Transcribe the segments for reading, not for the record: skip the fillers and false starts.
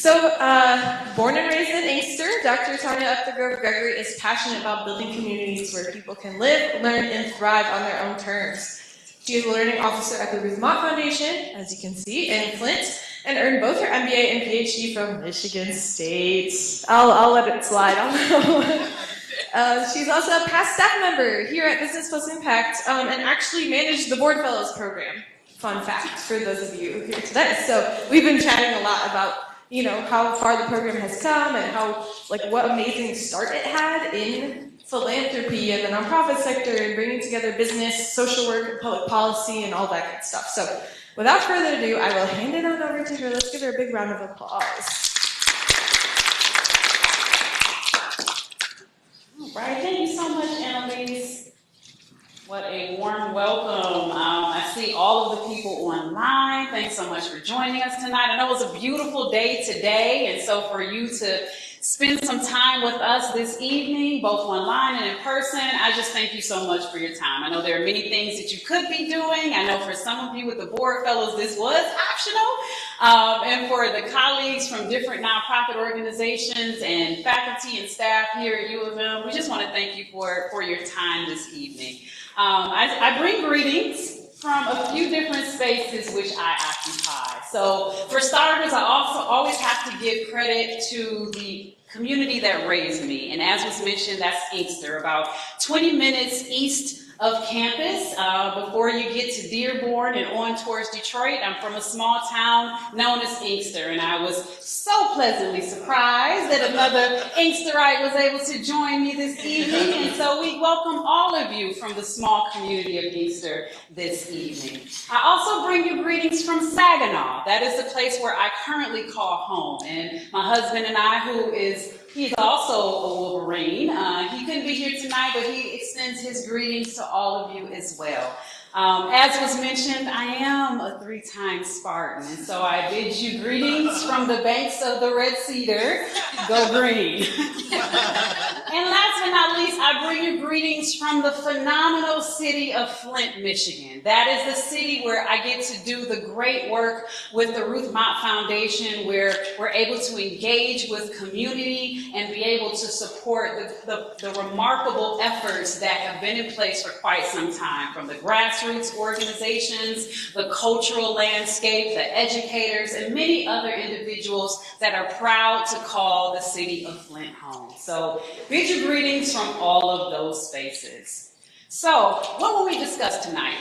Born and raised in Inkster, Dr. Tanya Upthegrove Gregory is passionate about building communities where people can live, learn, and thrive on their own terms. She is a learning officer at the Ruth Mott Foundation, as you can see, in Flint, and earned both her MBA and PhD from Michigan State. I'll let it slide. She's also a past staff member here at Business Plus Impact, and actually managed the Board Fellows program. Fun fact for those of you here today. So we've been chatting a lot about, you know, how far the program has come and how, what amazing start it had in philanthropy and the nonprofit sector and bringing together business, social work, and public policy and all that good stuff. So without further ado, I will hand it on over to her. Let's give her a big round of applause. All right, thank you so much, Annalise. What a warm welcome. I see all of the people online. Thanks so much for joining us tonight. I know it was a beautiful day today, and so for you to spend some time with us this evening, both online and in person, I just thank you so much for your time. I know there are many things that you could be doing. I know for some of you with the Board Fellows, this was optional. And for the colleagues from different nonprofit organizations and faculty and staff here at U of M, we just want to thank you for your time this evening. I bring greetings from a few different spaces which I occupy. So for starters, I also always have to give credit to the community that raised me. And as was mentioned, that's Inkster, about 20 minutes east of campus before you get to Dearborn and on towards Detroit. I'm from a small town known as Inkster, and I was so pleasantly surprised that another Inksterite was able to join me this evening. And so we welcome all of you from the small community of Inkster this evening. I also bring you greetings from Saginaw. That is the place where I currently call home. And my husband and I, he's also a Wolverine. He couldn't be here tonight, but he extends his greetings to all of you as well. As was mentioned, I am a 3-time Spartan, and so I bid you greetings from the banks of the Red Cedar. Go green. And last but not least, I bring you greetings from the phenomenal city of Flint, Michigan. That is the city where I get to do the great work with the Ruth Mott Foundation, where we're able to engage with community and be able to support the remarkable efforts that have been in place for quite some time, from the grassroots organizations, the cultural landscape, the educators, and many other individuals that are proud to call the city of Flint home. So bid you greetings from all of those spaces. So what will we discuss tonight?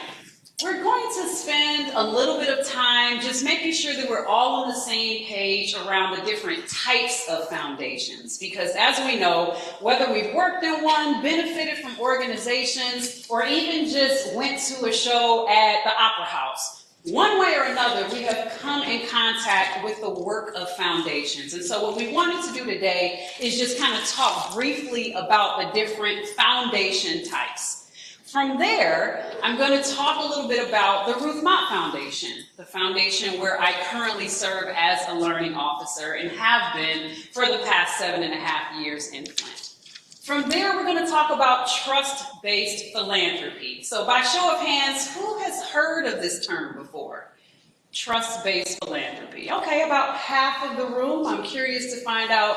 We're going to spend a little bit of time just making sure that we're all on the same page around the different types of foundations. Because as we know, whether we've worked in one, benefited from organizations, or even just went to a show at the Opera House, one way or another, we have come in contact with the work of foundations. And so what we wanted to do today is just kind of talk briefly about the different foundation types. From there, I'm going to talk a little bit about the Ruth Mott Foundation, the foundation where I currently serve as a learning officer and have been for the past 7.5 years in Flint. From there, we're going to talk about trust-based philanthropy. So by show of hands, who has heard of this term before? Trust-based philanthropy. Okay, about half of the room. I'm curious to find out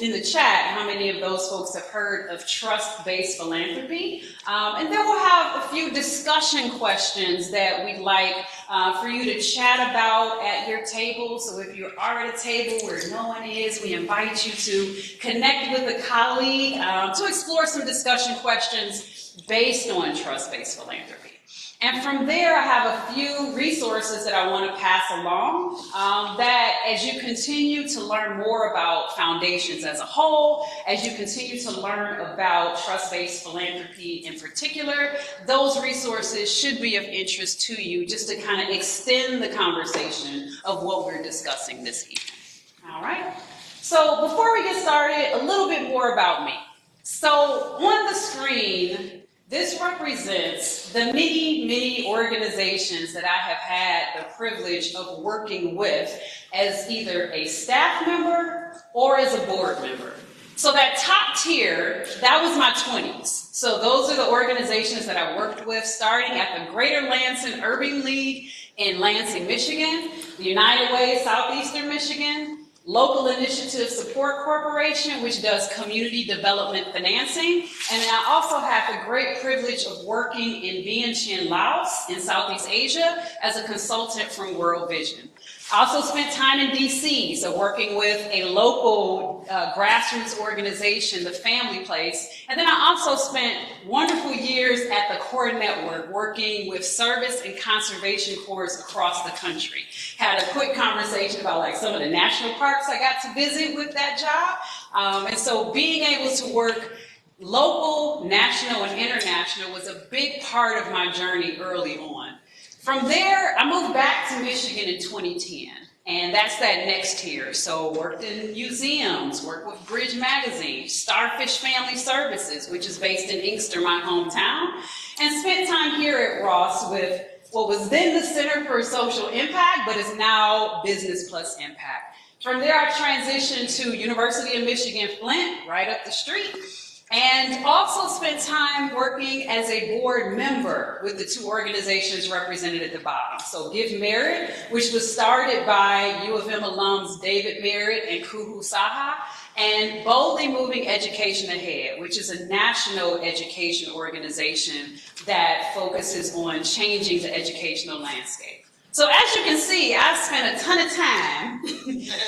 in the chat how many of those folks have heard of trust-based philanthropy. And then we'll have a few discussion questions that we'd like for you to chat about at your table. So if you are at a table where no one is, we invite you to connect with a colleague to explore some discussion questions based on trust-based philanthropy. And from there, I have a few resources that I want to pass along that as you continue to learn more about foundations as a whole, as you continue to learn about trust-based philanthropy in particular, those resources should be of interest to you just to kind of extend the conversation of what we're discussing this evening. All right. So before we get started, a little bit more about me. So on the screen, this represents the many organizations that I have had the privilege of working with as either a staff member or as a board member. So that top tier, that was my 20s. So those are the organizations that I worked with, starting at the Greater Lansing Urban League in Lansing, Michigan, the United Way, Southeastern Michigan, Local Initiative Support Corporation, which does community development financing. And then I also have the great privilege of working in Vientiane, Laos in Southeast Asia as a consultant from World Vision. I also spent time in DC, so working with a local grassroots organization, the Family Place. And then I also spent wonderful years at the Core Network, working with service and conservation corps across the country. Had a quick conversation about like some of the national parks I got to visit with that job. And so being able to work local, national, and international was a big part of my journey early on. From there, I moved back to Michigan in 2010, and that's that next tier. So worked in museums, worked with Bridge Magazine, Starfish Family Services, which is based in Inkster, my hometown, and spent time here at Ross with what was then the Center for Social Impact, but is now Business Plus Impact. From there, I transitioned to University of Michigan Flint, right up the street, and also spent time working as a board member with the two organizations represented at the bottom. So Give Merit, which was started by U of M alums David Merritt and Kuhu Saha, and Boldly Moving Education Ahead, which is a national education organization that focuses on changing the educational landscape. So as you can see, I spent a ton of time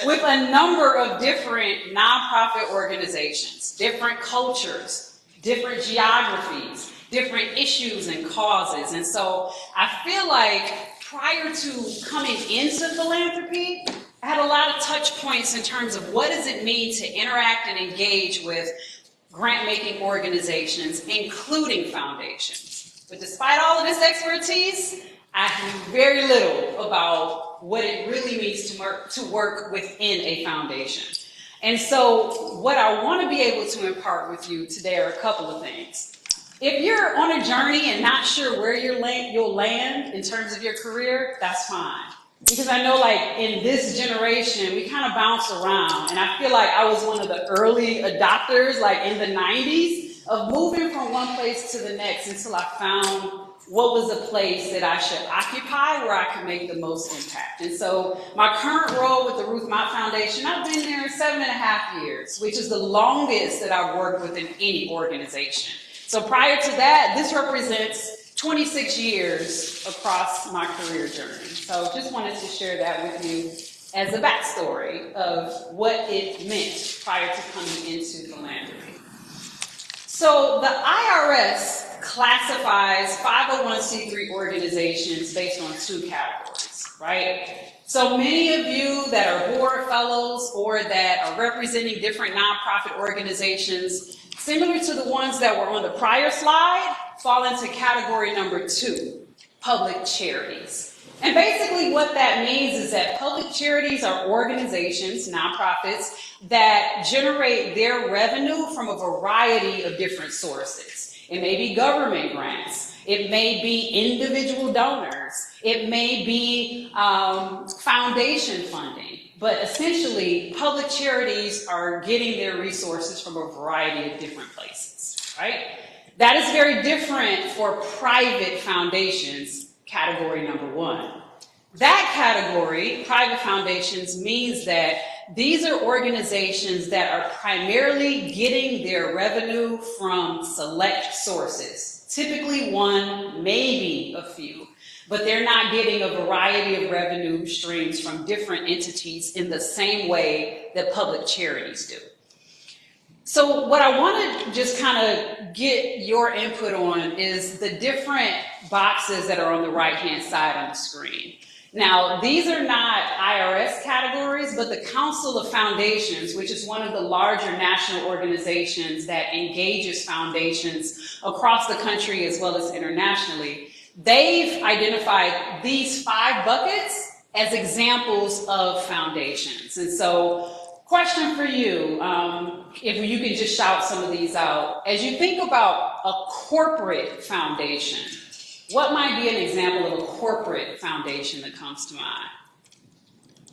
with a number of different nonprofit organizations, different cultures, different geographies, different issues and causes. And so I feel like prior to coming into philanthropy, I had a lot of touch points in terms of what does it mean to interact and engage with grant-making organizations, including foundations. But despite all of this expertise, I knew very little about what it really means to work within a foundation. And so what I want to be able to impart with you today are a couple of things. If you're on a journey and not sure where you'll land in terms of your career, that's fine. Because I know like in this generation, we kind of bounce around. And I feel like I was one of the early adopters, like in the 90s, of moving from one place to the next until I found what was a place that I should occupy where I could make the most impact. And so my current role with the Ruth Mott Foundation, I've been there 7.5 years, which is the longest that I've worked within any organization. So prior to that, this represents 26 years across my career journey. So just wanted to share that with you as a backstory of what it meant prior to coming into philanthropy. So the IRS classifies 501c3 organizations based on two categories, right? So many of you that are board fellows or that are representing different nonprofit organizations, similar to the ones that were on the prior slide, fall into category number 2, public charities. And basically what that means is that public charities are organizations, nonprofits, that generate their revenue from a variety of different sources. It may be government grants. It may be individual donors. It may be foundation funding. But essentially, public charities are getting their resources from a variety of different places, right? That is very different for private foundations, category number 1. That category, private foundations, means that these are organizations that are primarily getting their revenue from select sources, typically one, maybe a few, but they're not getting a variety of revenue streams from different entities in the same way that public charities do. So what I want to just kind of get your input on is the different boxes that are on the right-hand side on the screen. Now, these are not IRS categories, but the Council of Foundations, which is one of the larger national organizations that engages foundations across the country as well as internationally, they've identified these 5 buckets as examples of foundations. And so, question for you, if you can just shout some of these out. As you think about a corporate foundation, what might be an example of a corporate foundation that comes to mind?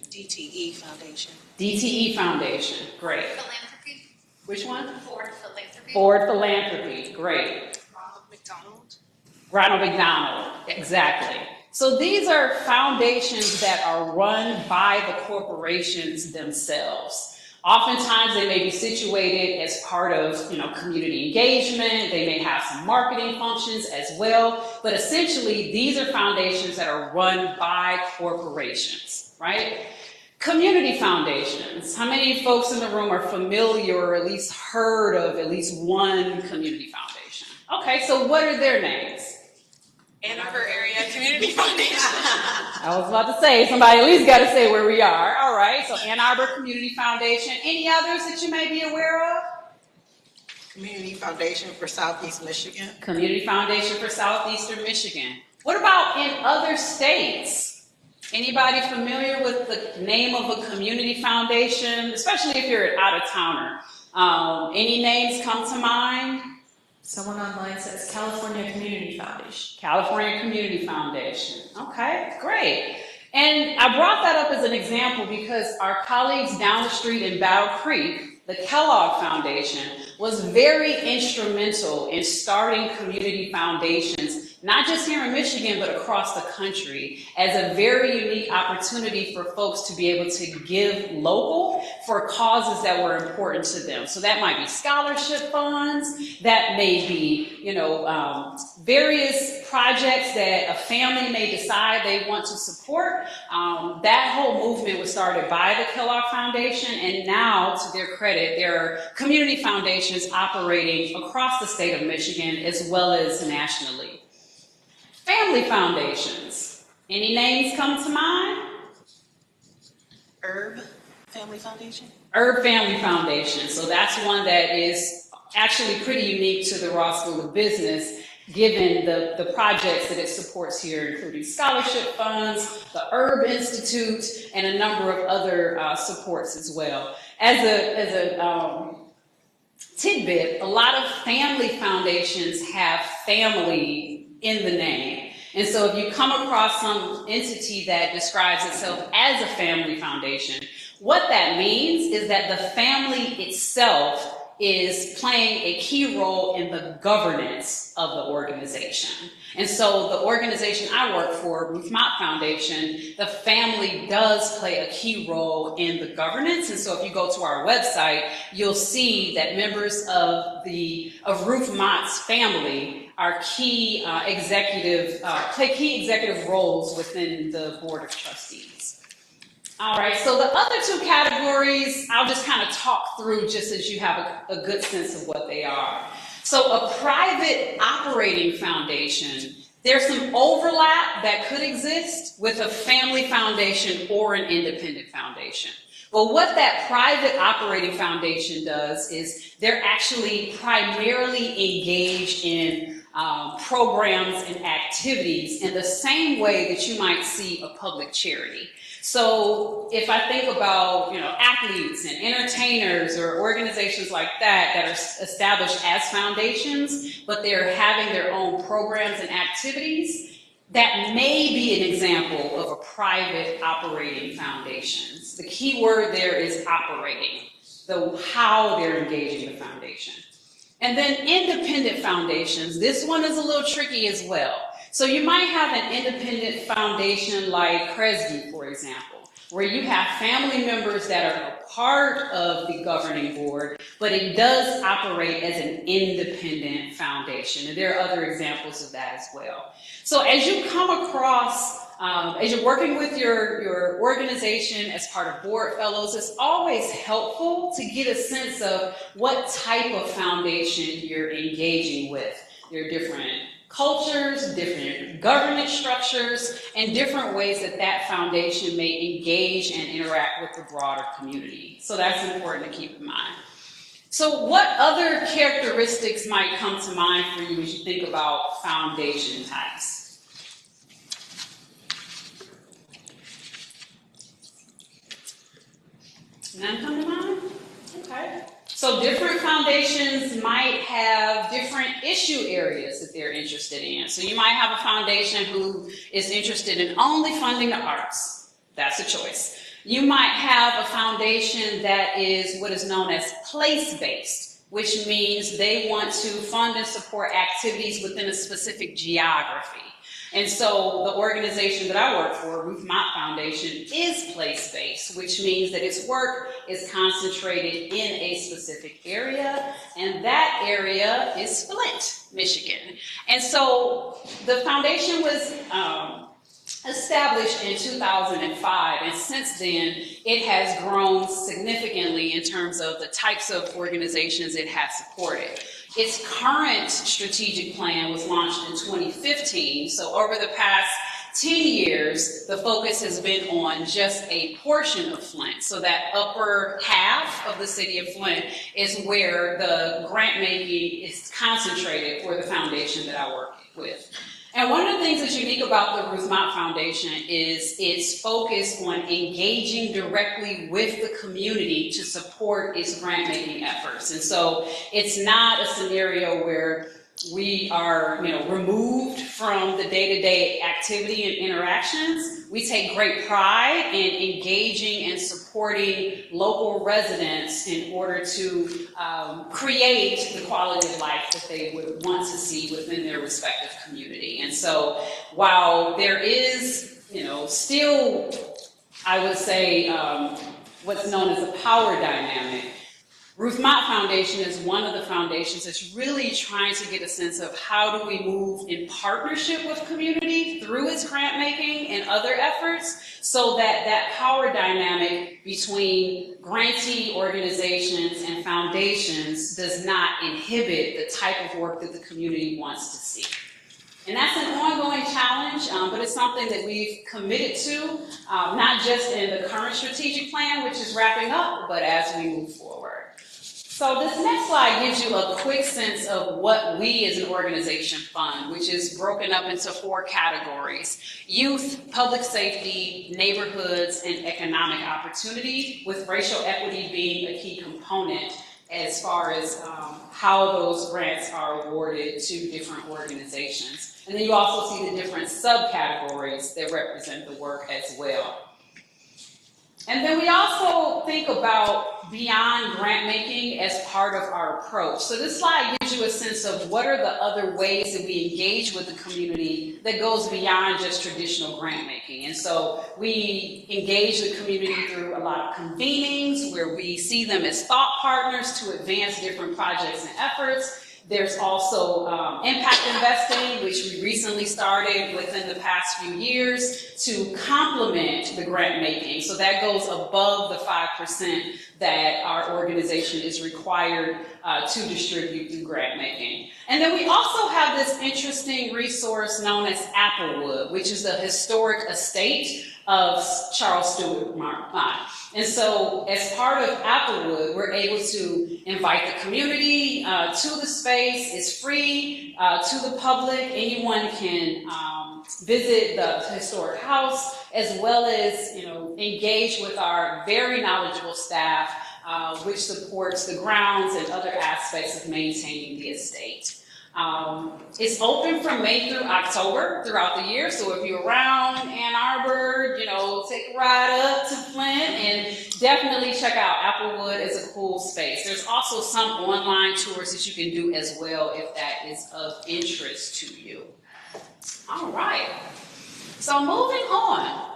DTE Foundation. DTE Foundation, great. Philanthropy. Which one? Ford Philanthropy. Ford Philanthropy, great. Ronald McDonald. Ronald McDonald, exactly. So these are foundations that are run by the corporations themselves. Oftentimes they may be situated as part of, community engagement. They may have some marketing functions as well, but essentially these are foundations that are run by corporations, right? Community foundations. How many folks in the room are familiar or at least heard of at least one community foundation? Okay, so what are their names? Ann Arbor Area Community Foundation. I was about to say, somebody at least got to say where we are. All right, so Ann Arbor Community Foundation. Any others that you may be aware of? Community Foundation for Southeast Michigan. Community Foundation for Southeastern Michigan. What about in other states? Anybody familiar with the name of a community foundation, especially if you're an out-of-towner? Any names come to mind? Someone online says California Community Foundation. California Community Foundation. Okay, great. And I brought that up as an example because our colleagues down the street in Battle Creek, the Kellogg Foundation, was very instrumental in starting community foundations, not just here in Michigan, but across the country, as a very unique opportunity for folks to be able to give local for causes that were important to them. So that might be scholarship funds, that may be, various projects that a family may decide they want to support. That whole movement was started by the Kellogg Foundation, and now, to their credit, there are community foundations operating across the state of Michigan as well as nationally. Family foundations. Any names come to mind? Herb Family Foundation. Herb Family Foundation. So that's one that is actually pretty unique to the Ross School of Business, given the projects that it supports here, including scholarship funds, the Herb Institute, and a number of other supports as well. As a tidbit, a lot of family foundations have family in the name. And so if you come across some entity that describes itself as a family foundation, what that means is that the family itself is playing a key role in the governance of the organization. And so the organization I work for, Ruth Mott Foundation, the family does play a key role in the governance. And so if you go to our website, you'll see that members of Ruth Mott's family are play key executive roles within the Board of Trustees. All right, so the other two categories, I'll just kind of talk through just as you have a good sense of what they are. So a private operating foundation, there's some overlap that could exist with a family foundation or an independent foundation. But what that private operating foundation does is they're actually primarily engaged in programs and activities in the same way that you might see a public charity. So if I think about, athletes and entertainers or organizations like that are established as foundations, but they're having their own programs and activities, that may be an example of a private operating foundation. The key word there is operating, how they're engaging the foundation. And then independent foundations, this one is a little tricky as well. So you might have an independent foundation like Kresge, for example, where you have family members that are a part of the governing board, but it does operate as an independent foundation. And there are other examples of that as well. So as you come across, as you're working with your organization as part of board fellows, it's always helpful to get a sense of what type of foundation you're engaging with. There are different cultures, different governance structures, and different ways that foundation may engage and interact with the broader community. So that's important to keep in mind. So what other characteristics might come to mind for you as you think about foundation types? None come to mind? Okay. So different foundations might have different issue areas that they're interested in. So you might have a foundation who is interested in only funding the arts. That's a choice. You might have a foundation that is what is known as place-based, which means they want to fund and support activities within a specific geography. And so the organization that I work for, Ruth Mott Foundation, is place-based, which means that its work is concentrated in a specific area, and that area is Flint, Michigan. And so the foundation was established in 2005, and since then it has grown significantly in terms of the types of organizations it has supported. Its current strategic plan was launched in 2015, so over the past 10 years, the focus has been on just a portion of Flint. So that upper half of the city of Flint is where the grant making is concentrated for the foundation that I work with. And one of the things that's unique about the Ruth Mott Foundation is its focus on engaging directly with the community to support its grant-making efforts. And so it's not a scenario where we are, removed from the day-to-day activity and interactions. We take great pride in engaging and supporting local residents in order to create the quality of life that they would want to see within their respective community. And so while there is, still, I would say, what's known as a power dynamic, Ruth Mott Foundation is one of the foundations that's really trying to get a sense of how do we move in partnership with community through its grant making and other efforts, so that that power dynamic between grantee organizations and foundations does not inhibit the type of work that the community wants to see. And that's an ongoing challenge, but it's something that we've committed to, not just in the current strategic plan, which is wrapping up, but as we move forward. So this next slide gives you a quick sense of what we as an organization fund, which is broken up into 4 categories: youth, public safety, neighborhoods, and economic opportunity, with racial equity being a key component as far as how those grants are awarded to different organizations. And then you also see the different subcategories that represent the work as well. And then we also think about beyond grant making as part of our approach. So this slide gives you a sense of what are the other ways that we engage with the community that goes beyond just traditional grant making. And so we engage the community through a lot of convenings where we see them as thought partners to advance different projects and efforts. There's also impact investing, which we recently started within the past few years to complement the grant making. So that goes above the 5% that our organization is required to distribute through grant making. And then we also have this interesting resource known as Applewood, which is the historic estate of Charles Stewart Mott. And so as part of Applewood, we're able to invite the community to the space. It's free to the public. Anyone can visit the historic house, as well as engage with our very knowledgeable staff, which supports the grounds and other aspects of maintaining the estate. It's open from May through October throughout the year. So if you're around Ann Arbor, take a ride up to Flint and definitely check out Applewood as a cool space. There's also some online tours that you can do as well if that is of interest to you. All right. So moving on,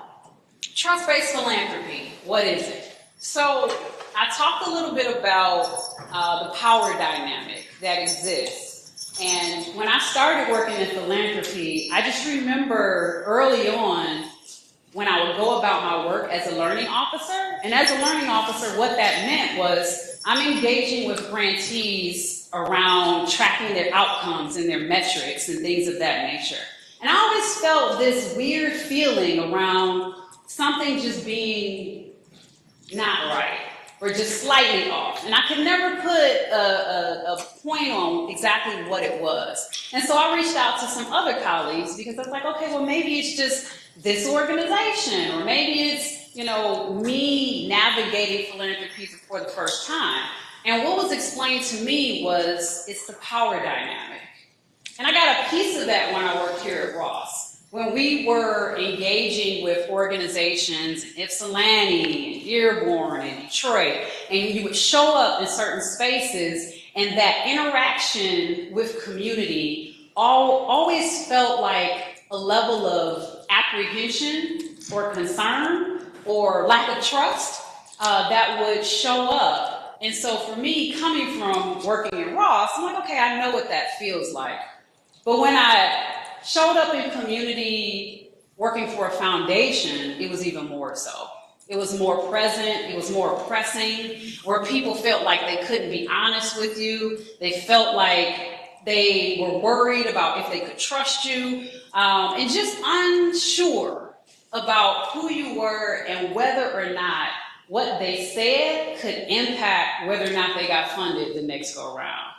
trust-based philanthropy, what is it? So I talked a little bit about the power dynamic that exists. And when I started working in philanthropy, I just remember early on when I would go about my work as a learning officer. And as a learning officer, what that meant was I'm engaging with grantees around tracking their outcomes and their metrics and things of that nature. And I always felt this weird feeling around something just being not right, or just slightly off. And I could never put a point on exactly what it was. And so I reached out to some other colleagues because I was like, okay, well, maybe it's just this organization, or maybe it's, me navigating philanthropy for the first time. And what was explained to me was it's the power dynamic. And I got a piece of that when I worked here at Ross. When we were engaging with organizations in Ypsilanti and Dearborn and Detroit, and you would show up in certain spaces, and that interaction with community always felt like a level of apprehension or concern or lack of trust that would show up. And so for me, coming from working in Ross, I'm like, okay, I know what that feels like. But when I showed up in community working for a foundation, it was even more so. It was more present, it was more pressing, where people felt like they couldn't be honest with you. They felt like they were worried about if they could trust you, and just unsure about who you were and whether or not what they said could impact whether or not they got funded the next go around.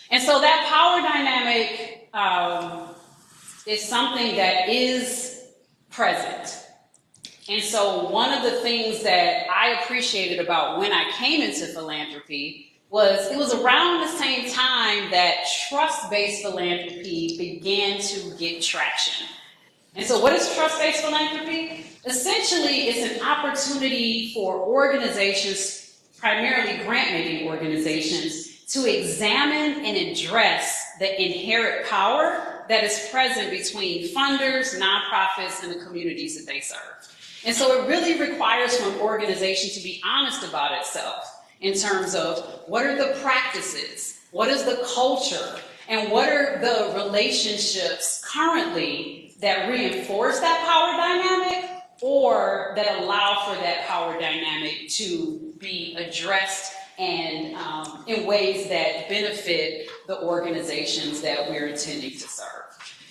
And so that power dynamic is something that is present. And so one of the things that I appreciated about when I came into philanthropy was it was around the same time that trust-based philanthropy began to get traction. And so what is trust-based philanthropy? Essentially, it's an opportunity for organizations, primarily grant-making organizations, to examine and address the inherent power that is present between funders, nonprofits, and the communities that they serve. And so it really requires from an organization to be honest about itself in terms of what are the practices, what is the culture, and what are the relationships currently that reinforce that power dynamic or that allow for that power dynamic to be addressed and in ways that benefit the organizations that we're intending to serve.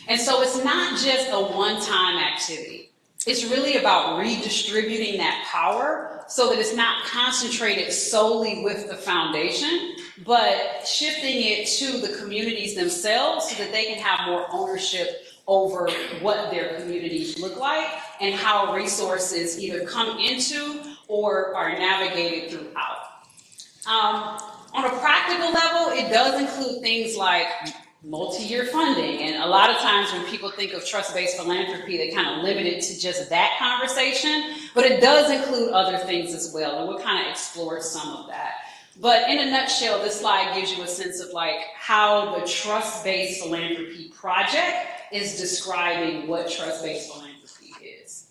And so it's not just a one-time activity. It's really about redistributing that power so that it's not concentrated solely with the foundation, but shifting it to the communities themselves so that they can have more ownership over what their communities look like and how resources either come into or are navigated throughout. On a practical level, it does include things like multi-year funding. And a lot of times when people think of trust-based philanthropy, they kind of limit it to just that conversation, but it does include other things as well. And we'll kind of explore some of that. But in a nutshell, this slide gives you a sense of like how the trust-based philanthropy project is describing what trust-based philanthropy is.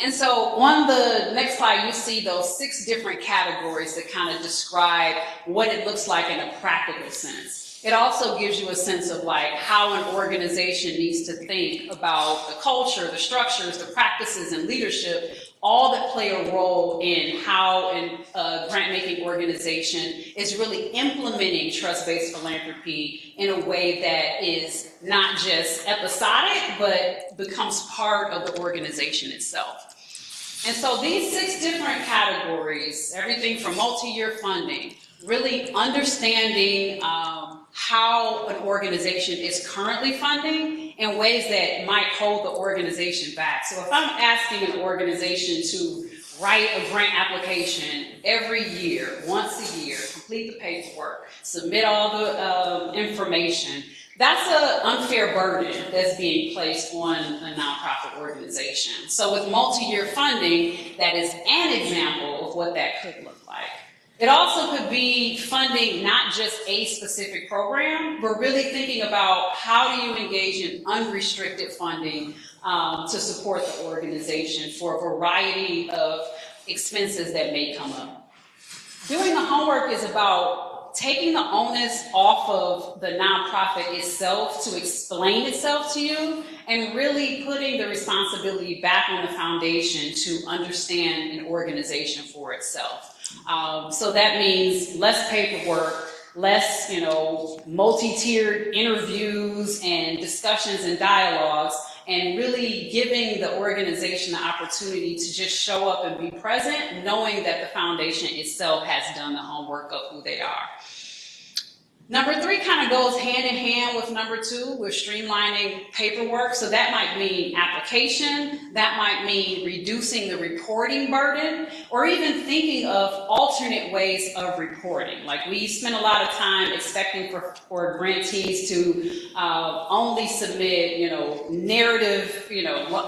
And so on the next slide, you see those 6 different categories that kind of describe what it looks like in a practical sense. It also gives you a sense of like how an organization needs to think about the culture, the structures, the practices, and leadership, all that play a role in how a grant-making organization is really implementing trust-based philanthropy in a way that is not just episodic, but becomes part of the organization itself. And so these 6 different categories, everything from multi-year funding, really understanding how an organization is currently funding in ways that might hold the organization back. So if I'm asking an organization to write a grant application every year, once a year, complete the paperwork, submit all the information, that's an unfair burden that's being placed on a nonprofit organization. So with multi-year funding, that is an example of what that could look like. It also could be funding not just a specific program, but really thinking about how do you engage in unrestricted funding to support the organization for a variety of expenses that may come up. Doing the homework is about taking the onus off of the nonprofit itself to explain itself to you and really putting the responsibility back on the foundation to understand an organization for itself. So that means less paperwork, less, multi-tiered interviews and discussions and dialogues, and really giving the organization the opportunity to just show up and be present, knowing that the foundation itself has done the homework of who they are. Number 3 kind of goes hand in hand with number 2, with streamlining paperwork. So that might mean application, that might mean reducing the reporting burden, or even thinking of alternate ways of reporting. Like we spend a lot of time expecting for grantees to only submit, narrative,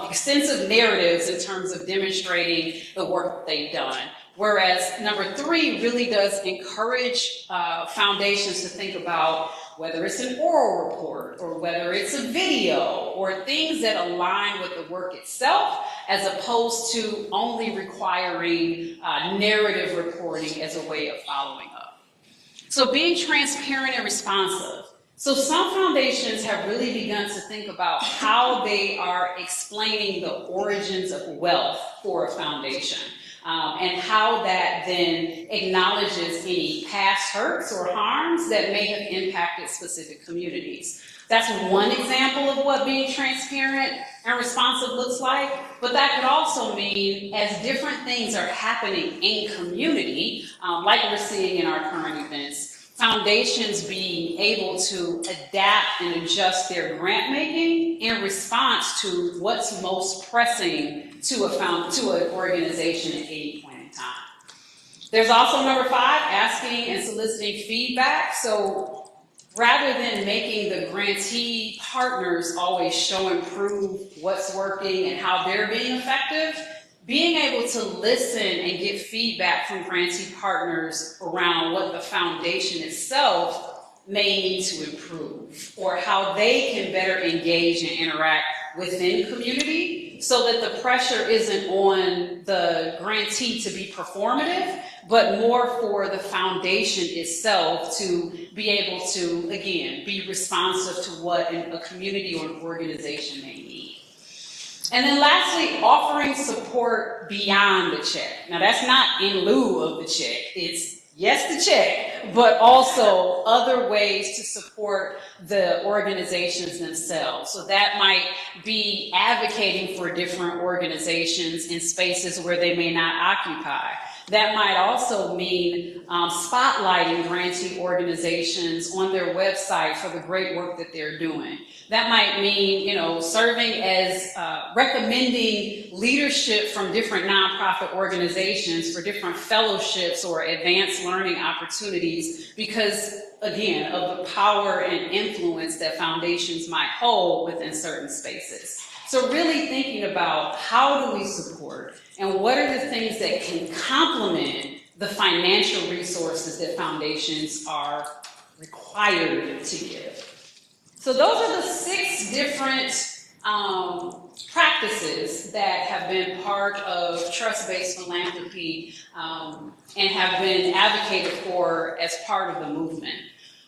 extensive narratives in terms of demonstrating the work that they've done. Whereas number 3 really does encourage foundations to think about whether it's an oral report or whether it's a video or things that align with the work itself, as opposed to only requiring narrative reporting as a way of following up. So being transparent and responsive. So some foundations have really begun to think about how they are explaining the origins of wealth for a foundation, and how that then acknowledges any past hurts or harms that may have impacted specific communities. That's one example of what being transparent and responsive looks like, but that could also mean as different things are happening in community, like we're seeing in our current events, foundations being able to adapt and adjust their grant making in response to what's most pressing to an organization at any point in time. There's also number 5, asking and soliciting feedback. So rather than making the grantee partners always show and prove what's working and how they're being effective, being able to listen and get feedback from grantee partners around what the foundation itself may need to improve, or how they can better engage and interact within community, so that the pressure isn't on the grantee to be performative, but more for the foundation itself to be able to, again, be responsive to what a community or an organization may need. And then lastly, offering support beyond the check. Now that's not in lieu of the check. It's yes, the check, but also other ways to support the organizations themselves. So that might be advocating for different organizations in spaces where they may not occupy. That might also mean spotlighting grantee organizations on their website for the great work that they're doing. That might mean, serving as recommending leadership from different nonprofit organizations for different fellowships or advanced learning opportunities because, again, of the power and influence that foundations might hold within certain spaces. So really thinking about how do we support and what are the things that can complement the financial resources that foundations are required to give. So those are the 6 different practices that have been part of trust-based philanthropy and have been advocated for as part of the movement.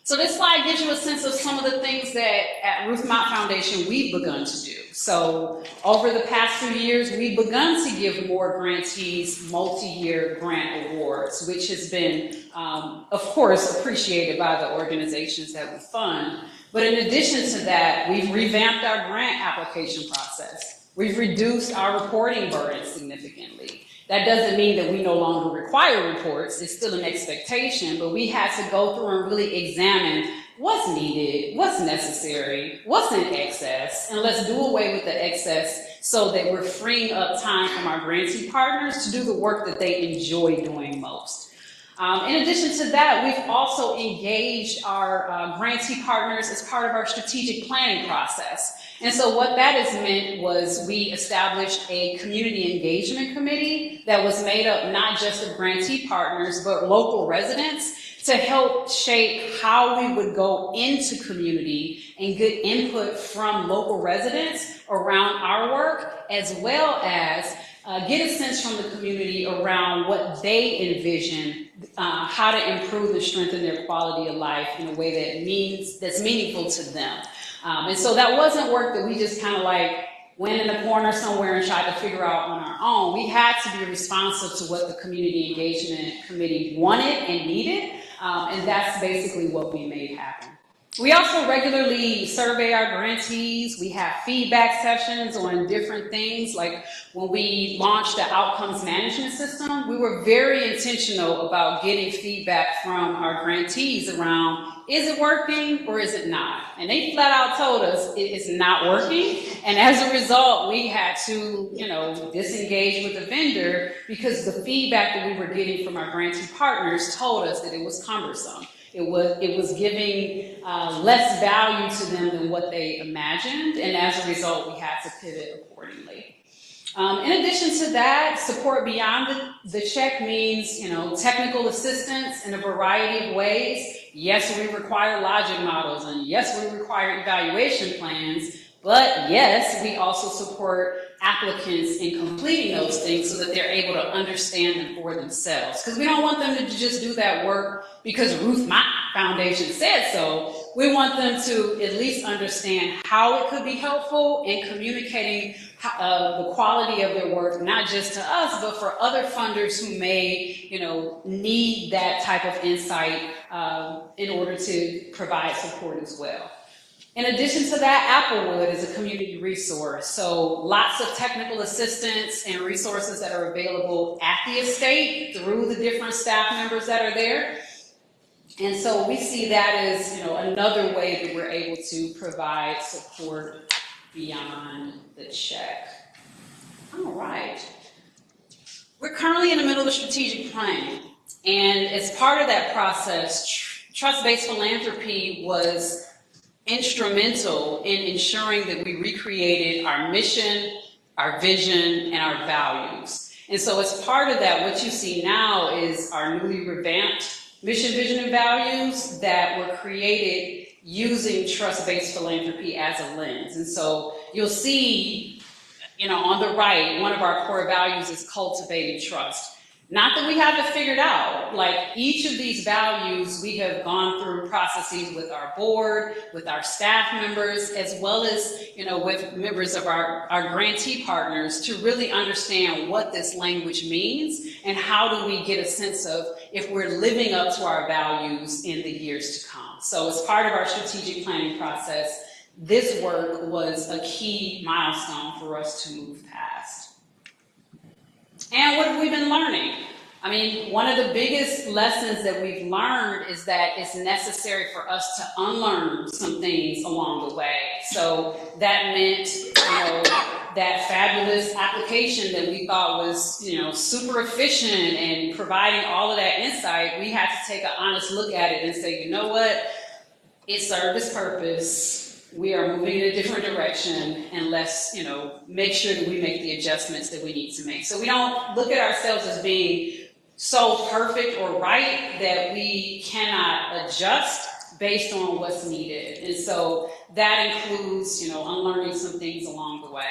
So this slide gives you a sense of some of the things that at Ruth Mott Foundation we've begun to do. So over the past few years, we've begun to give more grantees multi-year grant awards, which has been, of course, appreciated by the organizations that we fund. But in addition to that, we've revamped our grant application process. We've reduced our reporting burden significantly. That doesn't mean that we no longer require reports. It's still an expectation, but we had to go through and really examine what's needed, what's necessary, what's in excess, and let's do away with the excess so that we're freeing up time from our grantee partners to do the work that they enjoy doing most. In addition to that, we've also engaged our grantee partners as part of our strategic planning process. And so what that has meant was we established a community engagement committee that was made up not just of grantee partners, but local residents to help shape how we would go into community and get input from local residents around our work, as well as get a sense from the community around what they envision how to improve and strengthen their quality of life in a way that's meaningful to them. And so that wasn't work that we just kind of went in the corner somewhere and tried to figure out on our own. We had to be responsive to what the community engagement committee wanted and needed, and that's basically what we made happen. We also regularly survey our grantees. We have feedback sessions on different things. Like when we launched the outcomes management system, we were very intentional about getting feedback from our grantees around, is it working or is it not? And they flat out told us it is not working. And as a result, we had to, disengage with the vendor because the feedback that we were getting from our grantee partners told us that it was cumbersome. It was giving less value to them than what they imagined, and as a result, we had to pivot accordingly. In addition to that, support beyond the check means, technical assistance in a variety of ways. Yes, we require logic models, and yes, we require evaluation plans, but yes, we also support applicants in completing those things so that they're able to understand them for themselves. Because we don't want them to just do that work because Ruth Mott Foundation said so. We want them to at least understand how it could be helpful in communicating the quality of their work, not just to us, but for other funders who may, need that type of insight in order to provide support as well. In addition to that, Applewood is a community resource. So lots of technical assistance and resources that are available at the estate through the different staff members that are there. And so we see that as, another way that we're able to provide support beyond the check. All right. We're currently in the middle of strategic planning. And as part of that process, trust-based philanthropy was instrumental in ensuring that we recreated our mission, our vision, and our values. And so as part of that, what you see now is our newly revamped mission, vision, and values that were created using trust-based philanthropy as a lens. And so you'll see, on the right, one of our core values is cultivating trust. Not that we have it figured out. Like each of these values, we have gone through processes with our board, with our staff members, as well as, with members of our grantee partners to really understand what this language means and how do we get a sense of if we're living up to our values in the years to come. So as part of our strategic planning process, this work was a key milestone for us to move past. And what have we been learning? I mean, one of the biggest lessons that we've learned is that it's necessary for us to unlearn some things along the way. So that meant, that fabulous application that we thought was, super efficient and providing all of that insight, we had to take an honest look at it and say, you know what? It served its purpose. We are moving in a different direction, and let's, make sure that we make the adjustments that we need to make. So we don't look at ourselves as being so perfect or right that we cannot adjust based on what's needed. And so that includes, unlearning some things along the way.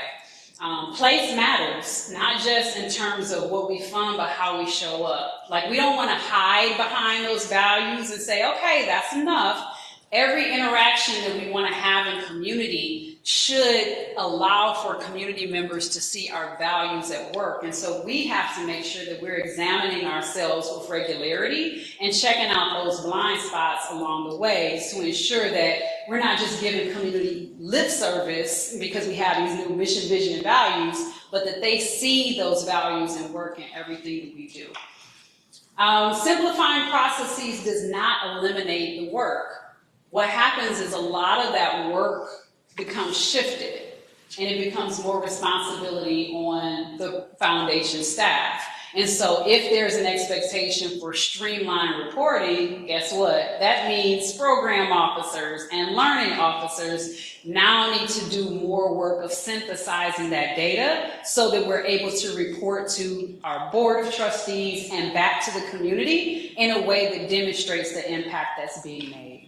Place matters, not just in terms of what we fund, but how we show up. Like, we don't want to hide behind those values and say, okay, that's enough. Every interaction that we want to have in community should allow for community members to see our values at work. And so we have to make sure that we're examining ourselves with regularity and checking out those blind spots along the way to ensure that we're not just giving community lip service because we have these new mission, vision, and values, but that they see those values and work in everything that we do. Simplifying processes does not eliminate the work. What happens is a lot of that work becomes shifted and it becomes more responsibility on the foundation staff. And so if there's an expectation for streamlined reporting, guess what? That means program officers and learning officers now need to do more work of synthesizing that data so that we're able to report to our board of trustees and back to the community in a way that demonstrates the impact that's being made.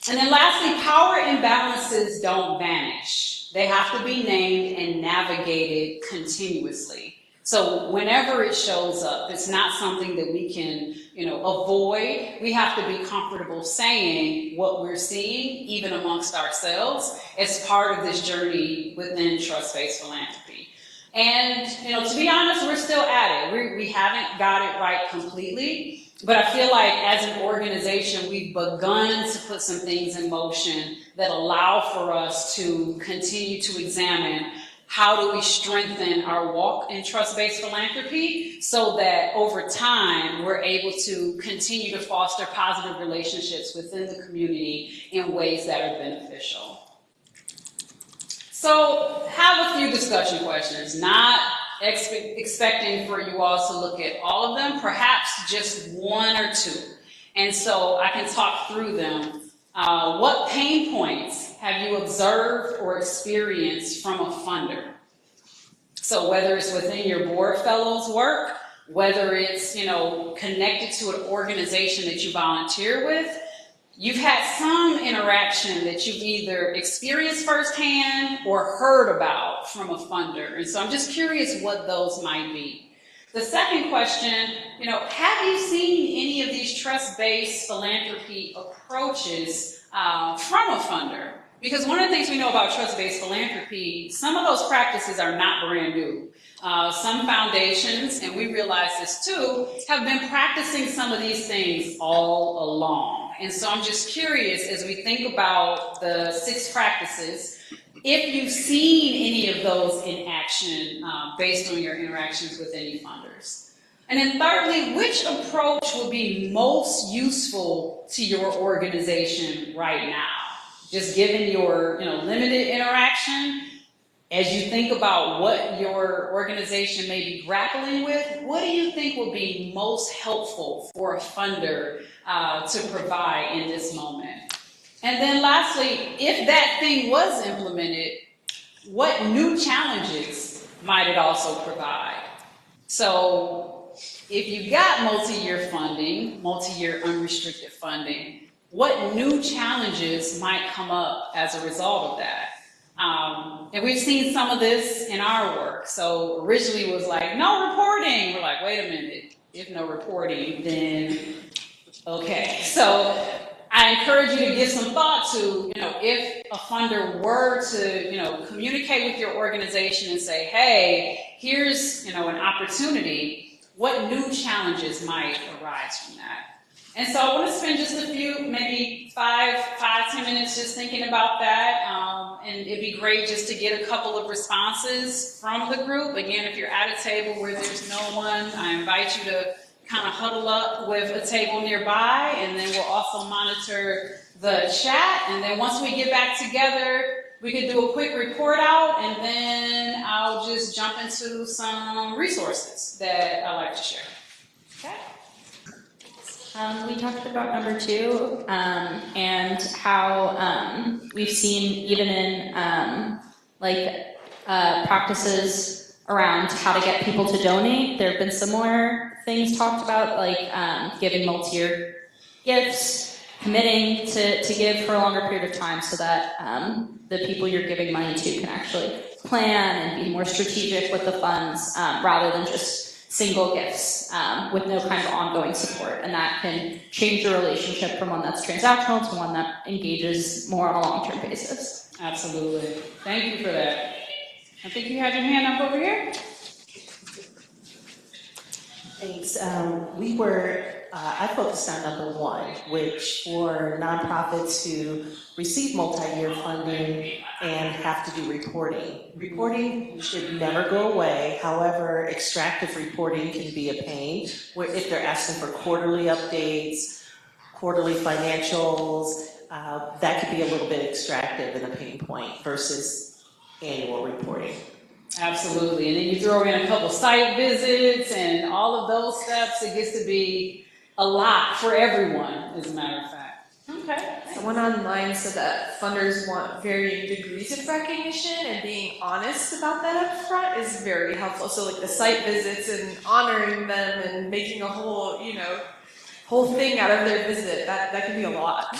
And then lastly, power imbalances don't vanish. They have to be named and navigated continuously. So whenever it shows up, it's not something that we can, avoid. We have to be comfortable saying what we're seeing, even amongst ourselves, as part of this journey within trust-based philanthropy. And, to be honest, we're still at it. We haven't got it right completely. But I feel like as an organization, we've begun to put some things in motion that allow for us to continue to examine how do we strengthen our walk in trust-based philanthropy so that over time we're able to continue to foster positive relationships within the community in ways that are beneficial. So have a few discussion questions, not expecting for you all to look at all of them, perhaps just one or two. And so I can talk through them. What pain points have you observed or experienced from a funder? So whether it's within your board fellows work, whether it's, connected to an organization that you volunteer with, you've had some interaction that you've either experienced firsthand or heard about from a funder. And so I'm just curious what those might be. The second question, have you seen any of these trust-based philanthropy approaches from a funder? Because one of the things we know about trust-based philanthropy, some of those practices are not brand new. Some foundations, and we realize this too, have been practicing some of these things all along. And so I'm just curious, as we think about the 6 practices, if you've seen any of those in action based on your interactions with any funders. And then thirdly, which approach would be most useful to your organization right now? Just given your limited interaction, as you think about what your organization may be grappling with, what do you think will be most helpful for a funder to provide in this moment? And then lastly, if that thing was implemented, what new challenges might it also provide? So if you've got multi-year funding, multi-year unrestricted funding, what new challenges might come up as a result of that? And we've seen some of this in our work. So originally it was like, no reporting. We're like, wait a minute, if no reporting, then okay. So I encourage you to give some thought to, if a funder were to, communicate with your organization and say, hey, here's, an opportunity, what new challenges might arise from that? And so I want to spend just a few, maybe 5-10 minutes just thinking about that. And it'd be great just to get a couple of responses from the group. Again, if you're at a table where there's no one, I invite you to kind of huddle up with a table nearby, and then we'll also monitor the chat. And then once we get back together, we could do a quick report out, and then I'll just jump into some resources that I like to share. Okay. We talked about number 2 and how we've seen even in practices around how to get people to donate. There have been similar things talked about, like giving multi-year gifts, committing to give for a longer period of time so that the people you're giving money to can actually plan and be more strategic with the funds rather than just single gifts with no kind of ongoing support. And that can change your relationship from one that's transactional to one that engages more on a long-term basis. Absolutely. Thank you for that. I think you had your hand up over here. Thanks. I focused on number 1, which for nonprofits who receive multi-year funding and have to do reporting. Reporting should never go away. However, extractive reporting can be a pain where if they're asking for quarterly updates, quarterly financials, that could be a little bit extractive and a pain point versus annual reporting. Absolutely. And then you throw in a couple site visits and all of those steps, it gets to be a lot for everyone, as a matter of fact. Okay. Someone online said that funders want varying degrees of recognition, and being honest about that up front is very helpful. So like the site visits and honoring them and making a whole, whole thing out of their visit, that can be a lot.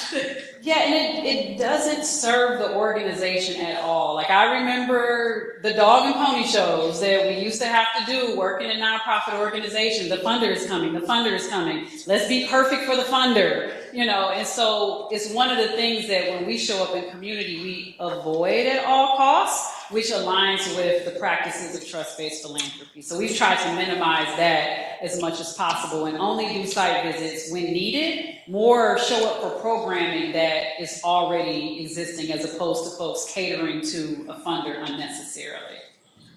Yeah, and it doesn't serve the organization at all. Like I remember the dog and pony shows that we used to have to do working in nonprofit organizations. The funder is coming, the funder is coming. Let's be perfect for the funder, and so it's one of the things that when we show up in community, we avoid at all costs, which aligns with the practices of trust-based philanthropy. So we've tried to minimize that as much as possible and only do site visits when needed, more show up for programming that is already existing as opposed to folks catering to a funder unnecessarily.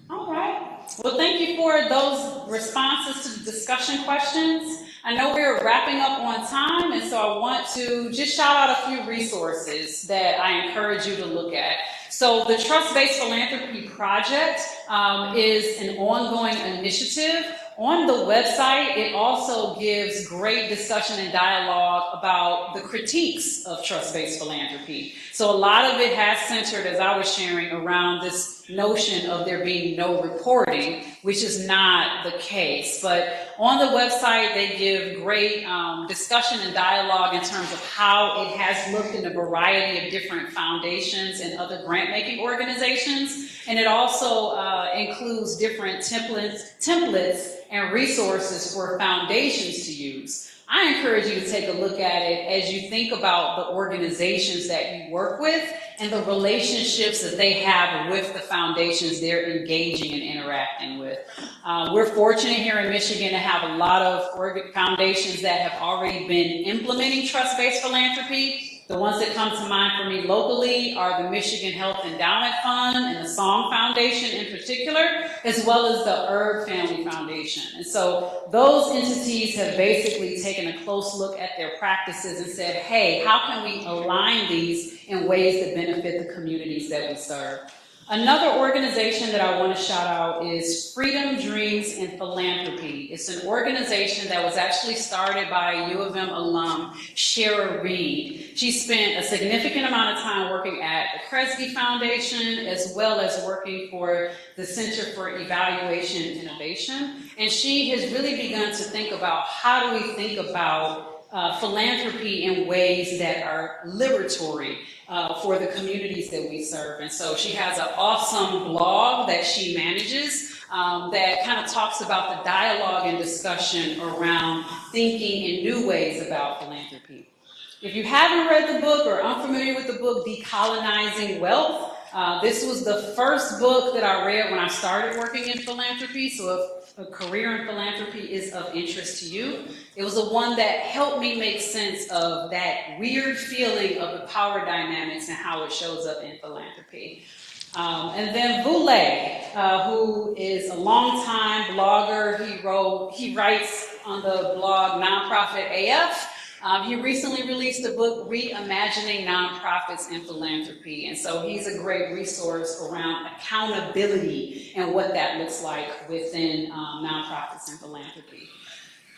All right. Well, thank you for those responses to the discussion questions. I know we're wrapping up on time, and so I want to just shout out a few resources that I encourage you to look at. So the Trust-Based Philanthropy Project is an ongoing initiative. On the website, it also gives great discussion and dialogue about the critiques of trust-based philanthropy. So a lot of it has centered, as I was sharing, around this notion of there being no reporting, which is not the case. But on the website, they give great discussion and dialogue in terms of how it has looked in a variety of different foundations and other grant-making organizations. And it also includes different templates and resources for foundations to use. I encourage you to take a look at it as you think about the organizations that you work with and the relationships that they have with the foundations they're engaging and interacting with. We're fortunate here in Michigan to have a lot of foundations that have already been implementing trust-based philanthropy. The ones that come to mind for me locally are the Michigan Health Endowment Fund and the Song Foundation in particular, as well as the Herb Family Foundation. And so those entities have basically taken a close look at their practices and said, hey, how can we align these in ways that benefit the communities that we serve? Another organization that I want to shout out is Freedom, Dreams, and Philanthropy. It's an organization that was actually started by U of M alum, Shara Reed. She spent a significant amount of time working at the Kresge Foundation, as well as working for the Center for Evaluation and Innovation. And she has really begun to think about how do we think about philanthropy in ways that are liberatory for the communities that we serve. And so she has an awesome blog that she manages that kind of talks about the dialogue and discussion around thinking in new ways about philanthropy. If you haven't read the book or unfamiliar with the book, Decolonizing Wealth, this was the first book that I read when I started working in philanthropy. So if a career in philanthropy is of interest to you, it was the one that helped me make sense of that weird feeling of the power dynamics and how it shows up in philanthropy. And then Vule, who is a longtime blogger, he writes on the blog Nonprofit AF. He recently released a book, Reimagining Nonprofits and Philanthropy. And so he's a great resource around accountability and what that looks like within nonprofits and philanthropy.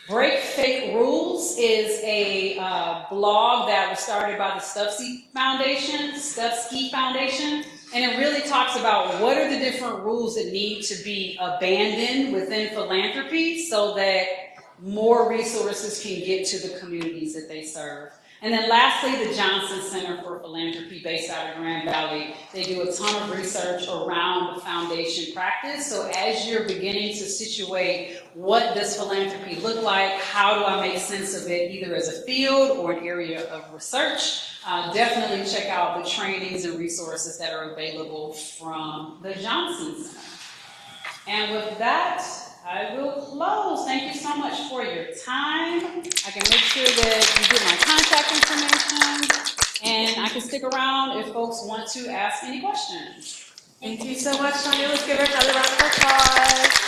Break Fake Rules is a blog that was started by the Stufsky Foundation. And it really talks about what are the different rules that need to be abandoned within philanthropy so that more resources can get to the communities that they serve. And then lastly, the Johnson Center for Philanthropy based out of Grand Valley. They do a ton of research around the foundation practice. So as you're beginning to situate what does philanthropy look like, how do I make sense of it either as a field or an area of research, definitely check out the trainings and resources that are available from the Johnson Center. And with that, I will close. Thank you so much for your time. I can make sure that you get my contact information, and I can stick around if folks want to ask any questions. Thank you so much, Tanya. Let's give her another round of applause.